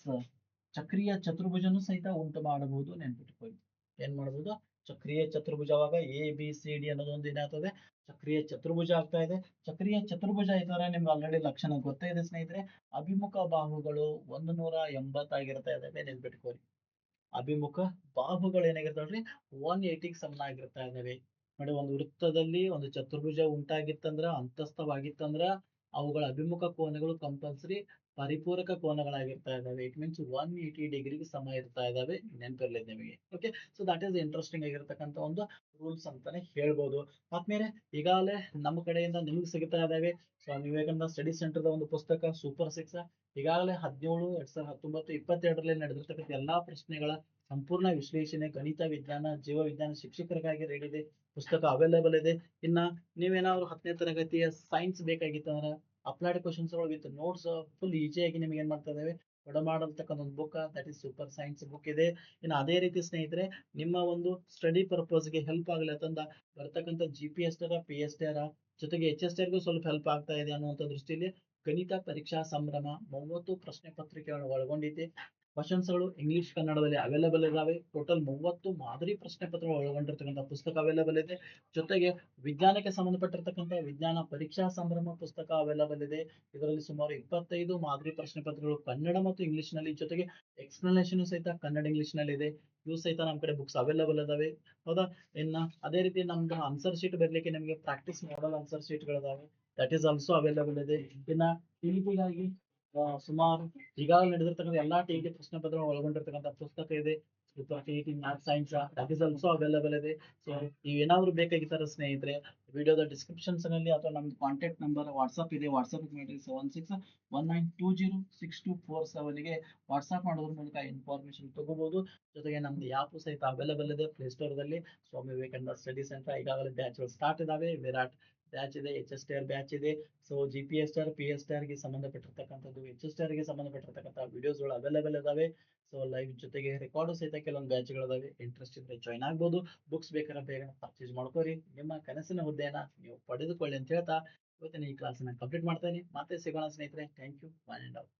ಚಕ್ರೀಯ ಚತುರ್ಭುಜನು ಸಹಿತ ಉಂಟು ಮಾಡಬಹುದು. ನೆನ್ಪಿಟ್ಕೊಳ್ಳಿ, ಏನ್ ಮಾಡಬಹುದು? ಚಕ್ರೀಯ ಚತುರ್ಭುಜ. ಅವಾಗ ಎ ಬಿ ಸಿ ಡಿ ಅನ್ನೋದೊಂದು ಏನಾಗ್ತದೆ? ಚಕ್ರೀಯ ಚತುರ್ಭುಜ ಆಗ್ತಾ ಇದೆ. ಚಕ್ರೀಯ ಚತುರ್ಭುಜ ಇದ್ದಾರೆ ನಿಮ್ಗೆ ಆಲ್ರೆಡಿ ಲಕ್ಷಣ ಗೊತ್ತಾಗಿದೆ ಸ್ನೇಹಿತರೆ. ಅಭಿಮುಖ ಬಾಹುಗಳು 180 ಆಗಿರ್ತಾ ಇದಾವೆ. ನೆನ್ಪಿಟ್ಕೊಳ್ಳಿ, ಅಭಿಮುಖ ಬಾಹುಗಳು ಏನಾಗಿರ್ತಾವ್ರಿ? 180ಗೆ ಸಮನಾಗಿರ್ತಾ ಇದಾವೆ. ನೋಡಿ, ಒಂದು ವೃತ್ತದಲ್ಲಿ ಒಂದು ಚತುರ್ಭುಜ ಉಂಟಾಗಿತ್ತಂದ್ರ, ಅಂತಸ್ಥವಾಗಿತ್ತಂದ್ರ ಅವುಗಳ ಅಭಿಮುಖ ಕೋನಗಳು ಕಂಪಲ್ಸರಿ ಪರಿಪೂರಕ ಕೋನಗಳಾಗಿರ್ತಾ ಇದಾವೆ. ಇಟ್ ಮೀನ್ಸ್ 180 ಡಿಗ್ರಿಗೆ ಸಮ ಇರ್ತಾ ಇದಾವೆ. ನೆನಪಿರ್ಲಿ ನಿಮಗೆ. Okay, so that is interesting ಆಗಿರ್ತಕ್ಕಂಥ ಒಂದು ರೂಲ್ಸ್ ಅಂತಾನೆ ಹೇಳ್ಬೋದು. ಆದ್ಮೇಲೆ ಈಗಾಗಲೇ ನಮ್ಮ ಕಡೆಯಿಂದ ನಿಮ್ಗೆ ಸಿಗ್ತಾ ಇದಾವೆ ಸ್ವಾಮಿ ವಿವೇಕಾನಂದ ಸ್ಟಡಿ ಸೆಂಟರ್ದ ಒಂದು ಪುಸ್ತಕ ಸೂಪರ್ 6. ಈಗಾಗಲೇ 17/2019 22ರಲ್ಲಿ ನಡೆದಿರ್ತಕ್ಕಂಥ ಎಲ್ಲಾ ಪ್ರಶ್ನೆಗಳ ಸಂಪೂರ್ಣ ವಿಶ್ಲೇಷಣೆ, ಗಣಿತ, ವಿಜ್ಞಾನ, ಜೀವ ವಿಜ್ಞಾನ ಶಿಕ್ಷಕರಿಗಾಗಿ ರೆಡಿ ಇದೆ. ಪುಸ್ತಕ ಅವೈಲೇಬಲ್ ಇದೆ. ಇನ್ನ ನೀವೇನಾದ್ರು 10ನೇ ತರಗತಿಯ ಸೈನ್ಸ್ ಬೇಕಾಗಿತ್ತಂದ್ರೆ applied questions with notes full ಈಸಿಯಾಗಿ ನಿಮಗೆ ಏನ್ ಮಾಡ್ತಾ ಇದಾವೆ ಕೊಡಮಾಡತಕ್ಕಂಥ ಒಂದು book, that is super science book ಇದೆ. ಇನ್ನು ಅದೇ ರೀತಿ ಸ್ನೇಹಿತರೆ, ನಿಮ್ಮ ಒಂದು ಸ್ಟಡಿ ಪರ್ಪಸ್ಗೆ ಹೆಲ್ಪ್ ಆಗಲಿ ಅಂತಂದ ಬರ್ತಕ್ಕಂಥ GPSR PSR ಜೊತೆಗೆ HSR ಗೂ ಸ್ವಲ್ಪ ಹೆಲ್ಪ್ ಆಗ್ತಾ ಇದೆ ಅನ್ನುವಂಥ ದೃಷ್ಟಿಯಲ್ಲಿ ಗಣಿತ ಪರೀಕ್ಷಾ ಸಂಭ್ರಮ 30 ಪ್ರಶ್ನೆ ಪತ್ರಿಕೆಗಳನ್ನು ಒಳಗೊಂಡಿದೆ. ಕ್ವಶನ್ಸ್ಗಳು ಇಂಗ್ಲಿಷ್ ಕನ್ನಡದಲ್ಲಿ ಅವೈಲೇಬಲ್ ಇದಾವೆ. ಟೋಟಲ್ 30 ಮಾದರಿ ಪ್ರಶ್ನೆ ಪತ್ರಗಳು ಒಳಗೊಂಡಿರ್ತಕ್ಕಂಥ ಪುಸ್ತಕ ಅವೈಲೇಬಲ್ ಇದೆ. ಜೊತೆಗೆ ವಿಜ್ಞಾನಕ್ಕೆ ಸಂಬಂಧಪಟ್ಟಿರ್ತಕ್ಕಂಥ ವಿಜ್ಞಾನ ಪರೀಕ್ಷಾ ಸಂಭ್ರಮ ಪುಸ್ತಕ ಅವೈಲೇಬಲ್ ಇದೆ. ಇದರಲ್ಲಿ ಸುಮಾರು 25 ಮಾದರಿ ಪ್ರಶ್ನೆ ಪತ್ರಗಳು ಕನ್ನಡ ಮತ್ತು ಇಂಗ್ಲಿಷ್ ನಲ್ಲಿ, ಜೊತೆಗೆ ಎಕ್ಸ್ಪ್ಲನೇಷನ್ ಸಹಿತ ಕನ್ನಡ ಇಂಗ್ಲಿಷ್ ನಲ್ಲಿ ಇದೆ. ಇವು ಸಹಿತ ನಮ್ಮ ಕಡೆ ಬುಕ್ಸ್ ಅವೈಲೇಬಲ್ ಇದಾವೆ. ಹೌದಾ? ಇನ್ನ ಅದೇ ರೀತಿ ನಮ್ದು ಆನ್ಸರ್ ಶೀಟ್ ಬರ್ಲಿಕ್ಕೆ ನಿಮಗೆ ಪ್ರಾಕ್ಟೀಸ್ ಮಾಡಲ್ ಆನ್ಸರ್ ಶೀಟ್ಗಳಿದಾವೆ. ದಟ್ ಈಸ್ ಆಲ್ಸೋ ಅವೈಲೇಬಲ್ ಇದೆ. ಇನ್ನ ಟಿಇಟಿಗಾಗಿ ಸುಮಾರು ಈಗಾಗಲೇ ನಡೆದಿರ್ತಕ್ಕಂಥ ಎಲ್ಲಾ ಟಿಇಟಿ ಪ್ರಶ್ನೆ ಪತ್ರ ಒಳಗೊಂಡಿರ್ತಕ್ಕಂಥ ಪುಸ್ತಕ ಇದೆ. TET maths science, that is also available ಇದೆ. ಸೊ ನೀವೇನಾದ್ರು ಬೇಕಾಗಿತ್ತಾರೆ ಸ್ನೇಹಿತರೆ, ವಿಡಿಯೋದ ಡಿಸ್ಕ್ರಿಪ್ಷನ್ಸ್ ನಲ್ಲಿ ಅಥವಾ ನಮ್ದು ಕಾಂಟ್ಯಾಕ್ಟ್ ನಂಬರ್ ವಾಟ್ಸ್ಆಪ್ ಇದೆ, ವಾಟ್ಸ್ಆಪ್ ಮಾಡಿ 7619206247 ಗೆ ವಾಟ್ಸ್ಆಪ್ ಮಾಡೋದ್ರ ಮೂಲಕ ಇನ್ಫಾರ್ಮೇಶನ್ ತಗೋಬಹುದು. ಜೊತೆಗೆ ನಮ್ದು ಆ್ಯಪ್ ಸಹಿತ ಅವೈಲೇಬಲ್ ಇದೆ ಪ್ಲೇಸ್ಟೋರ್ ದಲ್ಲಿ. ಸ್ವಾಮಿ ವಿವೇಕಾನಂದ ಸ್ಟಡಿ ಸೆಂಟರ್ ಈಗಾಗಲೇ ಬ್ಯಾಚ್ಗಳು ಸ್ಟಾರ್ಟ್ ಇದಾವೆ. ವಿರಾಟ್ ಬ್ಯಾಚ್ ಇದೆ, HSR ಬ್ಯಾಚ್ ಇದೆ. ಸೊ GPSR PSR ಗೆ ಸಂಬಂಧಪಟ್ಟಿರ್ತಕ್ಕಂಥದ್ದು, HSR ಗೆ ಸಂಬಂಧಪಟ್ಟಿರ್ತಕ್ಕಂಥ ವಿಡಿಯೋಸ್ಗಳು ಅವೈಲೇಬಲ್ ಇದಾವೆ. ಸೊ ಲೈವ್ ಜೊತೆಗೆ ರೆಕಾರ್ಡ್ ಸಹಿತ ಕೆಲವೊಂದು ಬ್ಯಾಚ್ಗಳಿದಾವೆ. ಇಂಟ್ರೆಸ್ಟ್ ಇದ್ರೆ ಜಾಯ್ನ್ ಆಗ್ಬೋದು. ಬುಕ್ಸ್ ಬೇಕಾದ್ರೆ ಬೇಗ ಪರ್ಚೇಸ್ ಮಾಡ್ಕೋರಿ. ನಿಮ್ಮ ಕನಸಿನ ಹುದ್ದೆಯನ್ನ ನೀವು ಪಡೆದುಕೊಳ್ಳಿ ಅಂತ ಹೇಳ್ತಾ ಇವತ್ತಿನ ಈ ಕ್ಲಾಸನ್ನ ಕಂಪ್ಲೀಟ್ ಮಾಡ್ತೇನೆ. ಮತ್ತೆ ಸಿಗೋಣ ಸ್ನೇಹಿತರೆ. Thank you. Bye and out.